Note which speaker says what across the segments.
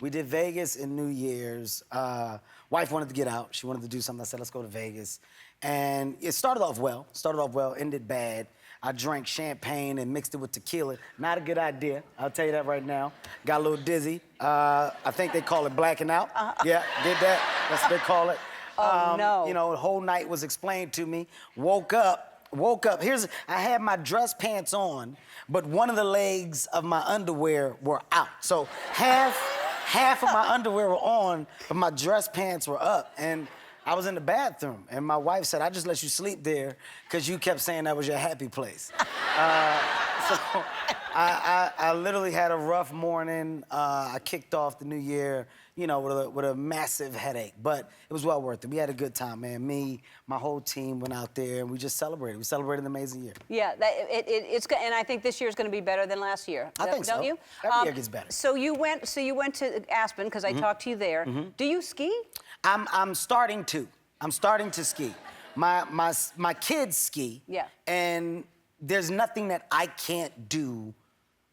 Speaker 1: We did Vegas in New Year's. Wife wanted to get out. She wanted to do something. I said, let's go to Vegas. And it started off well, ended bad. I drank champagne and mixed it with tequila. Not a good idea, I'll tell you that right now. Got a little dizzy. I think they call it blacking out. Yeah, did that. That's what they call it.
Speaker 2: No.
Speaker 1: You know, the whole night was explained to me. Woke up. I had my dress pants on, but one of the legs of my underwear were out. So half of my underwear were on, but my dress pants were up. And I was in the bathroom, and my wife said, I just let you sleep there because you kept saying that was your happy place. So I literally had a rough morning. I kicked off the new year, you know, with a massive headache, but it was well worth it. We had a good time, man. Me, my whole team went out there, and we just celebrated. We celebrated an amazing year.
Speaker 2: Yeah, and I think this year's going to be better than last year.
Speaker 1: I think so.
Speaker 2: Don't you?
Speaker 1: Every year gets better.
Speaker 2: So you went to Aspen because I talked to you there. Do you ski?
Speaker 1: I'm starting to. I'm starting to ski. My kids ski.
Speaker 2: Yeah.
Speaker 1: And there's nothing that I can't do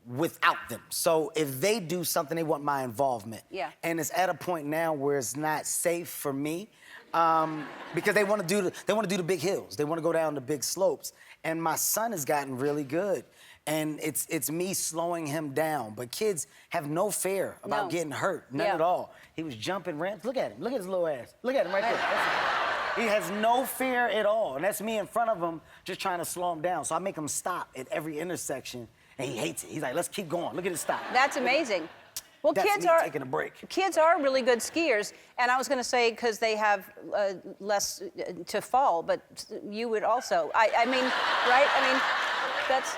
Speaker 1: without them. So if they do something, they want my involvement.
Speaker 2: Yeah.
Speaker 1: And it's at a point now where it's not safe for me because they want to do the big hills. They want to go down the big slopes. And my son has gotten really good. And it's me slowing him down. But kids have no fear about getting hurt, none at all. He was jumping ramps. Look at him. Look at his little ass. Look at him right there. He has no fear at all. And that's me in front of him just trying to slow him down. So I make him stop at every intersection, and he hates it. He's like, let's keep going. Look at it stop.
Speaker 2: That's amazing. Well,
Speaker 1: That's
Speaker 2: kids
Speaker 1: me
Speaker 2: are
Speaker 1: taking a break.
Speaker 2: Kids are really good skiers, and I was going to say because they have less to fall, but you would also. I mean, right? I mean, that's.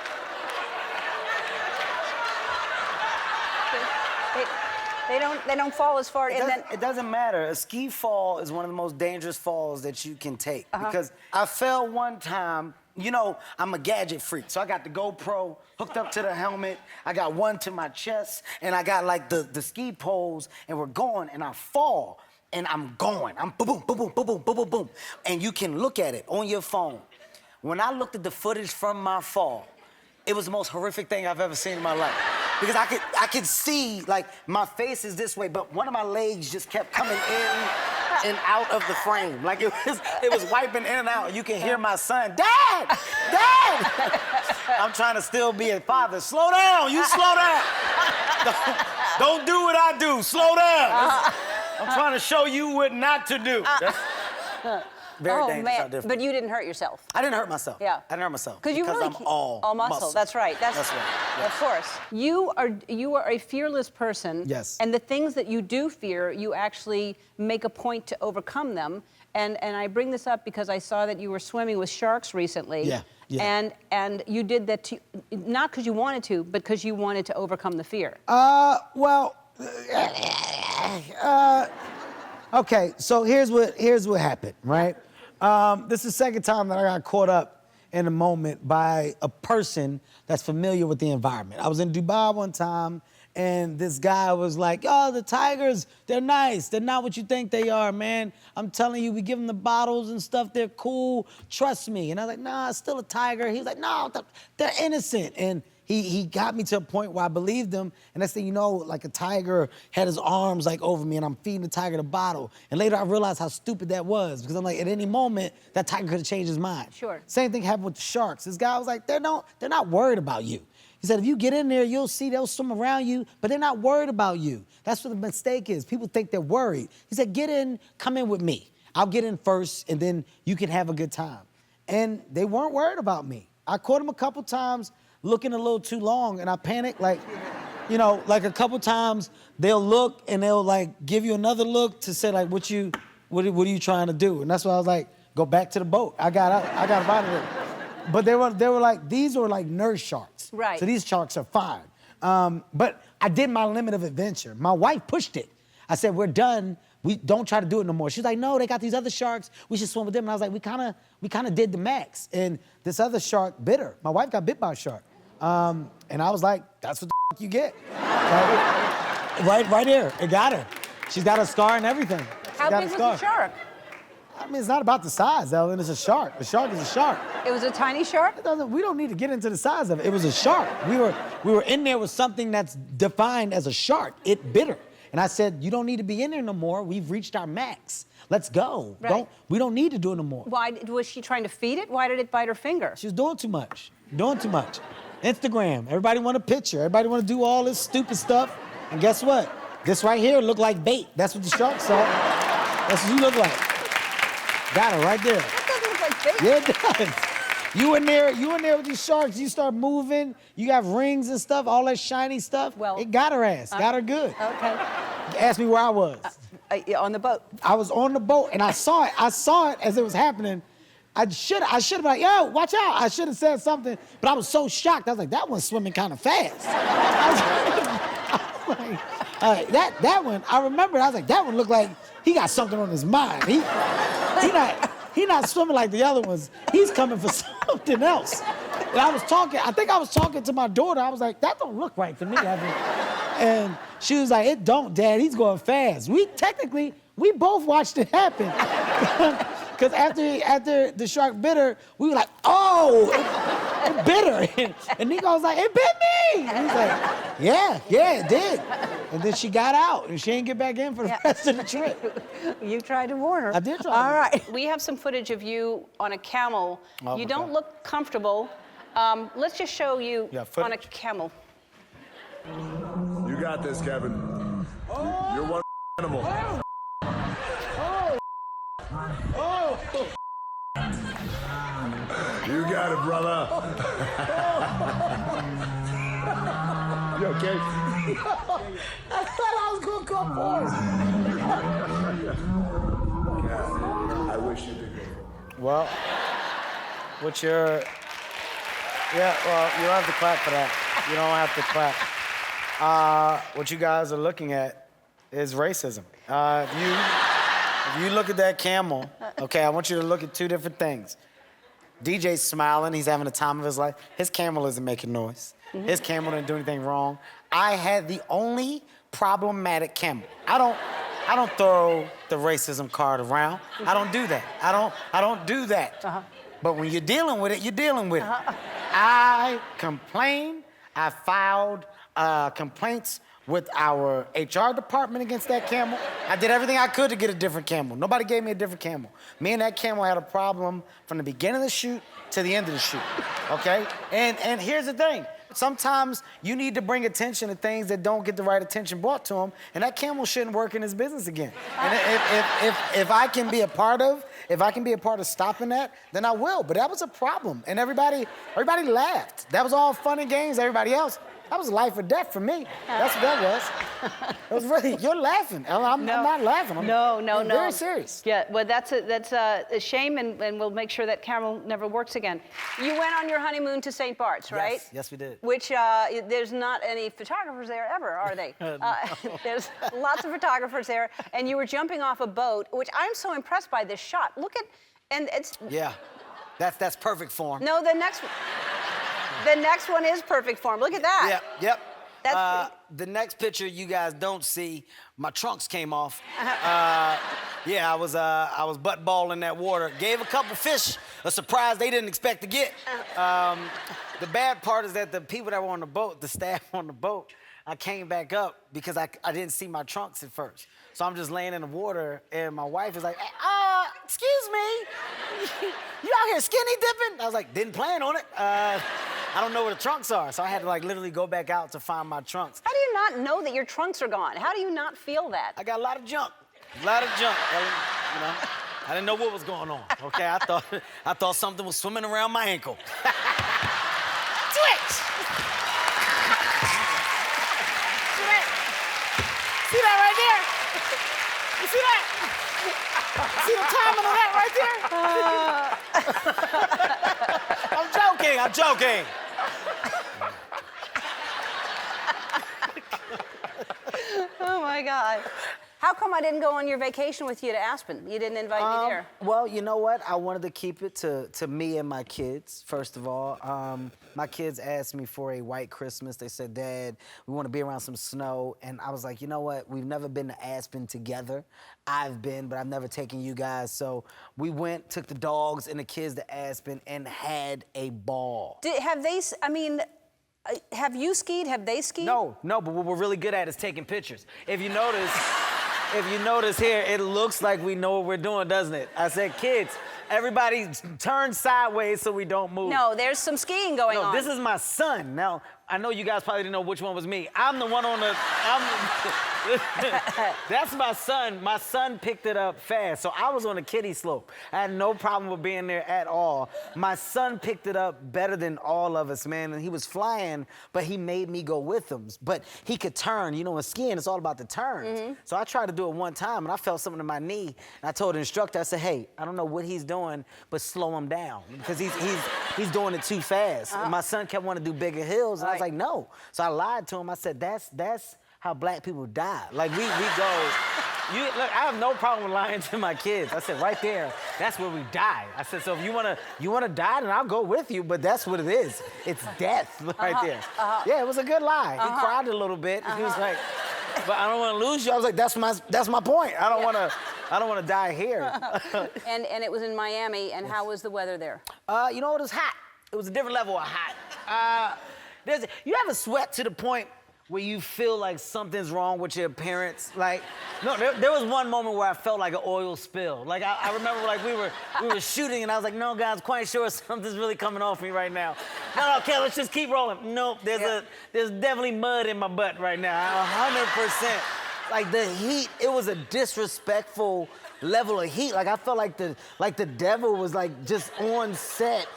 Speaker 2: They don't fall as far.
Speaker 1: It doesn't matter. A ski fall is one of the most dangerous falls that you can take because I fell one time. You know, I'm a gadget freak, so I got the GoPro hooked up to the helmet. I got one to my chest, and I got like the ski poles, and we're going, and I fall, and I'm going. I'm boom, boom, boom, boom, boom, boom, boom, boom, and you can look at it on your phone. When I looked at the footage from my fall, it was the most horrific thing I've ever seen in my life. Because I could see, like, my face is this way, but one of my legs just kept coming in and out of the frame. Like, it was wiping in and out. You can hear my son, Dad! Dad! I'm trying to still be a father. Slow down, you slow down. Don't do what I do, slow down. I'm trying to show you what not to do. That's very dangerous.
Speaker 2: Man. But you didn't hurt yourself.
Speaker 1: I didn't hurt myself.
Speaker 2: Yeah.
Speaker 1: I didn't hurt myself.
Speaker 2: Because
Speaker 1: I'm all muscle.
Speaker 2: That's right. That's
Speaker 1: right. Yes.
Speaker 2: Of course. You are a fearless person.
Speaker 1: Yes.
Speaker 2: And the things that you do fear, you actually make a point to overcome them. And I bring this up because I saw that you were swimming with sharks recently.
Speaker 1: Yeah. Yeah.
Speaker 2: And you did that not because you wanted to, but because you wanted to overcome the fear.
Speaker 3: Okay, so here's what happened, right? This is the second time that I got caught up in a moment by a person that's familiar with the environment. I was in Dubai one time, and this guy was like, oh, the tigers, they're nice. They're not what you think they are, man. I'm telling you, we give them the bottles and stuff. They're cool. Trust me. And I was like, nah, it's still a tiger. He was like, no, they're innocent. And he got me to a point where I believed him, and next thing you know, like a tiger had his arms like over me, and I'm feeding the tiger the bottle. And later I realized how stupid that was, because I'm like, at any moment, that tiger could have changed his mind.
Speaker 2: Sure.
Speaker 3: Same thing happened with the sharks. This guy was like, they're not worried about you. He said, if you get in there, you'll see they'll swim around you, but they're not worried about you. That's what the mistake is. People think they're worried. He said, get in, come in with me. I'll get in first, and then you can have a good time. And they weren't worried about me. I caught them a couple times looking a little too long, and I panicked, like, you know, like a couple times they'll look and they'll like give you another look to say like, what are you trying to do? And that's why I was like, go back to the boat. I got out of there. But they were like, these were like nurse sharks.
Speaker 2: Right.
Speaker 3: So these sharks are fine. But I did my limit of adventure. My wife pushed it. I said, we're done. We don't try to do it no more. She's like, no, they got these other sharks. We should swim with them. And I was like, we kind of did the max. And this other shark bit her. My wife got bit by a shark. And I was like, that's what the you get. right here, it got her. She's got a scar and everything.
Speaker 2: How big was the shark?
Speaker 3: I mean, it's not about the size, Ellen. It's a shark. A shark is a shark.
Speaker 2: It was a tiny shark?
Speaker 3: We don't need to get into the size of it. It was a shark. We were in there with something that's defined as a shark. It bit her. And I said, you don't need to be in there no more. We've reached our max. Let's go.
Speaker 2: Right.
Speaker 3: We don't need to do it no more.
Speaker 2: Why was she trying to feed it? Why did it bite her finger?
Speaker 3: She was doing too much. Instagram. Everybody want a picture. Everybody want to do all this stupid stuff. And guess what? This right here look like bait. That's what the shark saw. That's what you look like. Got her right there.
Speaker 2: That doesn't look like bait.
Speaker 3: Yeah, it does. You in there with these sharks. You start moving. You got rings and stuff, all that shiny stuff.
Speaker 2: Well,
Speaker 3: it got her ass. Got her good.
Speaker 2: Okay.
Speaker 3: Ask me where I was.
Speaker 2: On the boat.
Speaker 3: I was on the boat and I saw it. I saw it as it was happening. I should have been like, yo, watch out. I should have said something, but I was so shocked. I was like, that one's swimming kind of fast. I was like, that one, I remember, I was like, that one looked like he got something on his mind. He not swimming like the other ones. He's coming for something else. And I think I was talking to my daughter. I was like, that don't look right to me. And she was like, it don't, Dad. He's going fast. We both watched it happen. Because after the shark bit her, we were like, oh, it bit her. And Nico was like, it bit me. And he's like, yeah, it did. And then she got out, and she ain't get back in for the rest of the trip.
Speaker 2: You tried to warn her.
Speaker 3: I did try.
Speaker 2: All right. We have some footage of you on a camel.
Speaker 1: Oh,
Speaker 2: you don't look comfortable. Let's just show you on a camel.
Speaker 4: You got this, Kevin. You're one animal. You got it, brother. You okay?
Speaker 3: I thought I was gonna come forward.
Speaker 4: I wish you did.
Speaker 1: Well, what's your... Yeah, well, you don't have to clap for that. You don't have to clap. What you guys are looking at is racism. If you look at that camel, okay, I want you to look at two different things. DJ's smiling, he's having the time of his life. His camel isn't making noise. His camel didn't do anything wrong. I had the only problematic camel. I don't throw the racism card around. I don't do that. I don't do that. But when you're dealing with it, you're dealing with it. I complained. I filed complaints with our HR department against that camel. I did everything I could to get a different camel. Nobody gave me a different camel. Me and that camel had a problem from the beginning of the shoot to the end of the shoot, okay? And here's the thing. Sometimes you need to bring attention to things that don't get the right attention brought to them, and that camel shouldn't work in his business again. And if I can be a part of stopping that, then I will. But that was a problem, and everybody laughed. That was all fun and games. Everybody else, that was life or death for me. That's what that was. It was really, you're laughing. I'm not laughing. I'm very serious.
Speaker 2: Yeah, well, that's a shame, and we'll make sure that camel never works again. You went on your honeymoon to St. Barts, right?
Speaker 1: Yes, we did.
Speaker 2: Which, there's not any photographers there ever, are they? There's lots of photographers there, and you were jumping off a boat, which I'm so impressed by this shot. Look at, and it's...
Speaker 1: Yeah, that's perfect form.
Speaker 2: No, the next one is perfect form. Look at that.
Speaker 1: Yep.
Speaker 2: That's
Speaker 1: the next picture you guys don't see, my trunks came off. Yeah, I was butt ball in that water. Gave a couple fish a surprise they didn't expect to get. The bad part is that the people that were on the boat, the staff on the boat, I came back up because I didn't see my trunks at first. So I'm just laying in the water, and my wife is like, excuse me, you out here skinny dipping? I was like, didn't plan on it. I don't know where the trunks are, so I had to literally go back out to find my trunks.
Speaker 2: How do you not know that your trunks are gone? How do you not feel that?
Speaker 1: I got a lot of junk, Ellen, you know. I didn't know what was going on, okay? I thought something was swimming around my ankle. Twitch! See that right there? You see that? See the timing of that right there? I'm joking.
Speaker 2: Oh my God. How come I didn't go on your vacation with you to Aspen? You didn't invite me there.
Speaker 1: Well, you know what? I wanted to keep it to me and my kids, first of all. My kids asked me for a white Christmas. They said, Dad, we want to be around some snow. And I was like, you know what? We've never been to Aspen together. I've been, but I've never taken you guys. So we went, took the dogs and the kids to Aspen and had a ball.
Speaker 2: Have you skied? Have they skied?
Speaker 1: No, but what we're really good at is taking pictures. If you notice here, it looks like we know what we're doing, doesn't it? I said, kids, everybody turn sideways so we don't move.
Speaker 2: No, there's some skiing going on.
Speaker 1: No, this is my son. Now, I know you guys probably didn't know which one was me. I'm the one on the, that's my son. My son picked it up fast. So I was on the kiddie slope. I had no problem with being there at all. My son picked it up better than all of us, man. And he was flying, but he made me go with him. But he could turn. You know, in skiing, it's all about the turns. So I tried to do it one time, and I felt something in my knee. And I told the instructor, I said, hey, I don't know what he's doing, but slow him down. Because he's doing it too fast. And my son kept wanting to do bigger hills, and I was like, no. So I lied to him. I said, that's how black people die. Like, we go, look, I have no problem with lying to my kids. I said, right there, that's where we die. I said, so if you wanna die, then I'll go with you, but that's what it is. It's death right there. Yeah, it was a good lie. He cried a little bit. He was like, but I don't wanna lose you. I was like, that's my point. I don't wanna die here.
Speaker 2: And it was in Miami, and how was the weather there?
Speaker 1: You know, it was hot. It was a different level of hot. You ever sweat to the point where you feel like something's wrong with your appearance? Like, no, there was one moment where I felt like an oil spill. Like, I remember, like, we were shooting, and I was like, no, guys, quite sure something's really coming off me right now. No, okay, let's just keep rolling. Nope, there's definitely mud in my butt right now, 100%. Like, the heat, it was a disrespectful level of heat. Like, I felt like the devil was, like, just on set.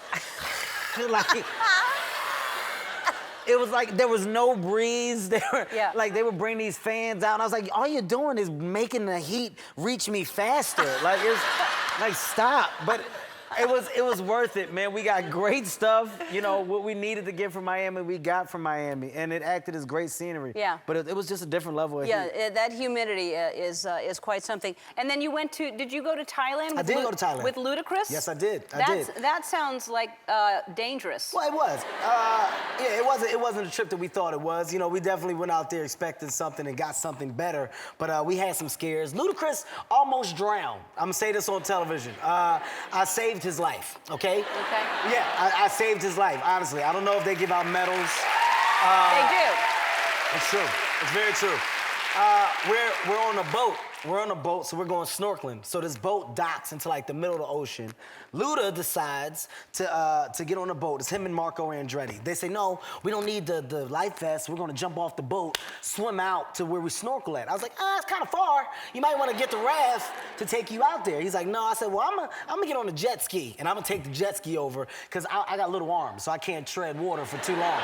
Speaker 1: Like, it was like there was no breeze. Like, they would bring these fans out, and I was like, all you're doing is making the heat reach me faster. Like, it's like, stop. But it was worth it, man. We got great stuff. You know, what we needed to get from Miami, we got from Miami, and it acted as great scenery. Yeah. But it was just a different level of heat.
Speaker 2: Yeah, that humidity is quite something. And then you went to, did you go to Thailand?
Speaker 1: I did go to Thailand.
Speaker 2: With Ludacris?
Speaker 1: Yes, I did.
Speaker 2: That sounds like dangerous.
Speaker 1: Well, it was. Yeah, it wasn't a trip that we thought it was. You know, we definitely went out there expecting something and got something better. But we had some scares. Ludacris almost drowned. I'm gonna say this on television. I saved his life, okay?
Speaker 2: Okay.
Speaker 1: Yeah, I saved his life, honestly. I don't know if they give out medals.
Speaker 2: They do.
Speaker 1: It's true. It's very true. We're on a boat. We're on a boat, so we're going snorkeling. So this boat docks into, like, the middle of the ocean. Luda decides to get on the boat. It's him and Marco Andretti. They say, no, we don't need the life vest. We're gonna jump off the boat, swim out to where we snorkel at. I was like, it's kind of far. You might want to get the raft to take you out there. He's like, no. I said, well, I'm gonna get on the jet ski, and I'm gonna take the jet ski over, because I got little arms, so I can't tread water for too long.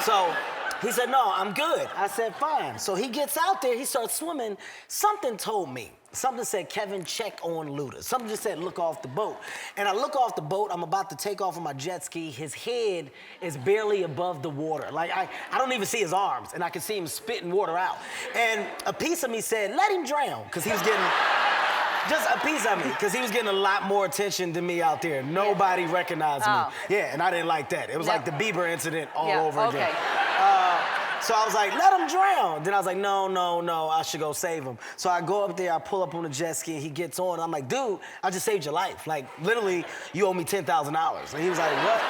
Speaker 1: So he said, no, I'm good. I said, fine. So he gets out there, he starts swimming. Something told me. Something said, Kevin, check on Luda. Something just said, look off the boat. And I look off the boat, I'm about to take off on my jet ski. His head is barely above the water. Like, I don't even see his arms, and I can see him spitting water out. And a piece of me said, let him drown, because he was getting, just a piece of me, because he was getting a lot more attention than me out there. Nobody recognized me. Yeah, and I didn't like that. It was like the Bieber incident all over again. So I was like, let him drown. Then I was like, no, I should go save him. So I go up there, I pull up on the jet ski, and he gets on. I'm like, dude, I just saved your life. Like, literally, you owe me $10,000. And he was like, what?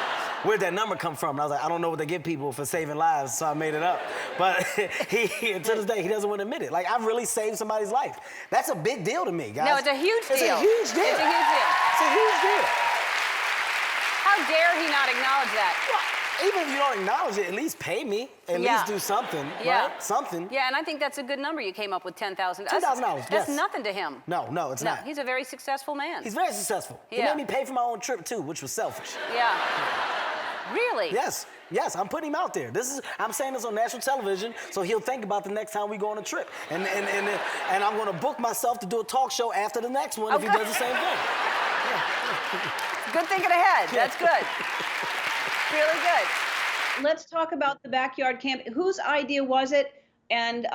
Speaker 1: Where'd that number come from? And I was like, I don't know what they give people for saving lives, so I made it up. But to this day, he doesn't want to admit it. Like, I've really saved somebody's life. That's a big deal to me, guys.
Speaker 2: No, it's a huge deal.
Speaker 1: It's a huge deal.
Speaker 2: It's a huge deal.
Speaker 1: It's a huge deal.
Speaker 2: How dare he not acknowledge that?
Speaker 1: Well, even if you don't acknowledge it, at least pay me. At least do something, right? Something.
Speaker 2: Yeah, and I think that's a good number you came up with, $10,000.
Speaker 1: $10,000,
Speaker 2: That's nothing to him.
Speaker 1: No, it's not.
Speaker 2: He's a very successful man.
Speaker 1: He's very successful. He made me pay for my own trip, too, which was selfish.
Speaker 2: Yeah. Really?
Speaker 1: Yes, I'm putting him out there. I'm saying this on national television, so he'll think about the next time we go on a trip. And I'm gonna book myself to do a talk show after the next one if he does the same thing.
Speaker 2: Good thinking ahead. That's good. Really good.
Speaker 5: Let's talk about the backyard camp. Whose idea was it? And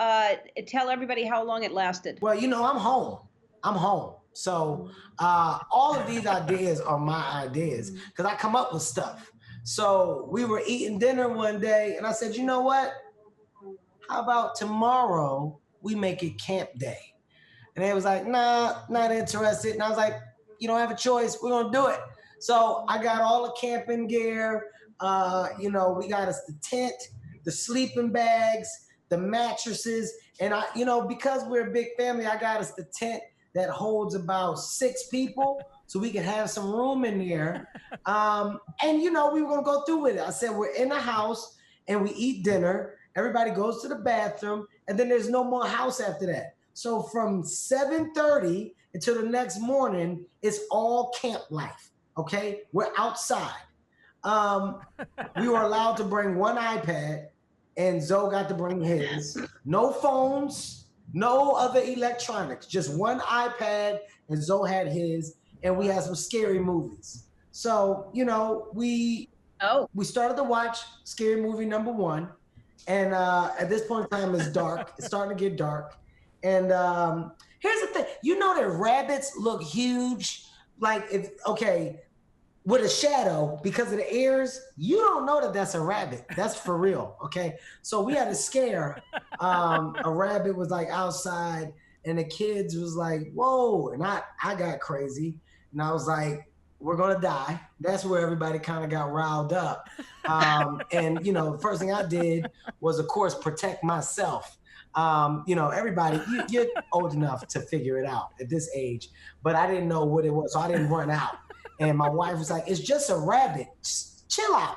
Speaker 5: tell everybody how long it lasted.
Speaker 3: Well, you know, I'm home. So all of these ideas are my ideas because I come up with stuff. So we were eating dinner one day and I said, you know what? How about tomorrow we make it camp day? And they was like, nah, not interested. And I was like, you don't have a choice. We're going to do it. So I got all the camping gear. You know, we got us the tent. the sleeping bags, the mattresses, and because we're a big family, I got us the tent that holds about 6 people, so we can have some room in there. And we were gonna go through with it. I said we're in the house and we eat dinner. Everybody goes to the bathroom, and then there's no more house after that. So from 7:30 until the next morning, it's all camp life. Okay, we're outside. We were allowed to bring one iPad, and Zoe got to bring his. No phones, no other electronics, just one iPad, and Zoe had his, and we had some scary movies. So, we started to watch scary movie number 1, and at this point in time, it's dark. It's starting to get dark. And here's the thing. That rabbits look huge, with a shadow because of the ears. You don't know that that's a rabbit. That's for real, okay? So we had a scare. A rabbit was outside, and the kids was like, whoa. And I got crazy, and I was like, we're gonna die. That's where everybody kind of got riled up. And the first thing I did was, of course, protect myself. Everybody, you're old enough to figure it out at this age, but I didn't know what it was, so I didn't run out. And my wife was like, it's just a rabbit. Just chill out.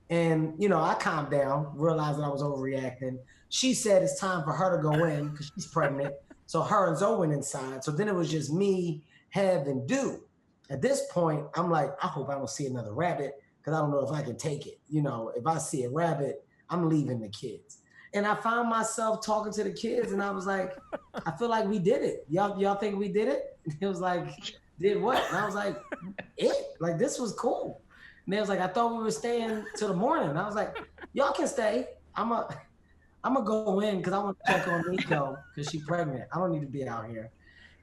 Speaker 3: And, I calmed down, realized that I was overreacting. She said it's time for her to go in because she's pregnant. So her and Zoe went inside. So then it was just me, Hev, and Do. At this point, I'm like, I hope I don't see another rabbit because I don't know if I can take it. If I see a rabbit, I'm leaving the kids. And I found myself talking to the kids, and I was like, I feel like we did it. Y'all think we did it? And it was like, did what? And I was like, this was cool. And they was like, I thought we were staying till the morning. And I was like, y'all can stay. I'm gonna go in because I want to check on Nico because she's pregnant. I don't need to be out here.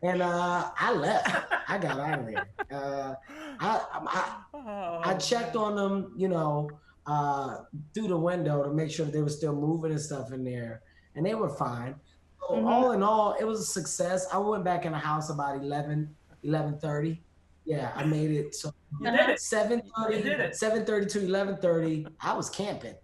Speaker 3: And I left. I got out of there. I checked on them, through the window to make sure that they were still moving and stuff in there, and they were fine. So all in all, it was a success. I went back in the house about 11:30. Yeah, I made it. So 7:30 to 11:30, I was camping.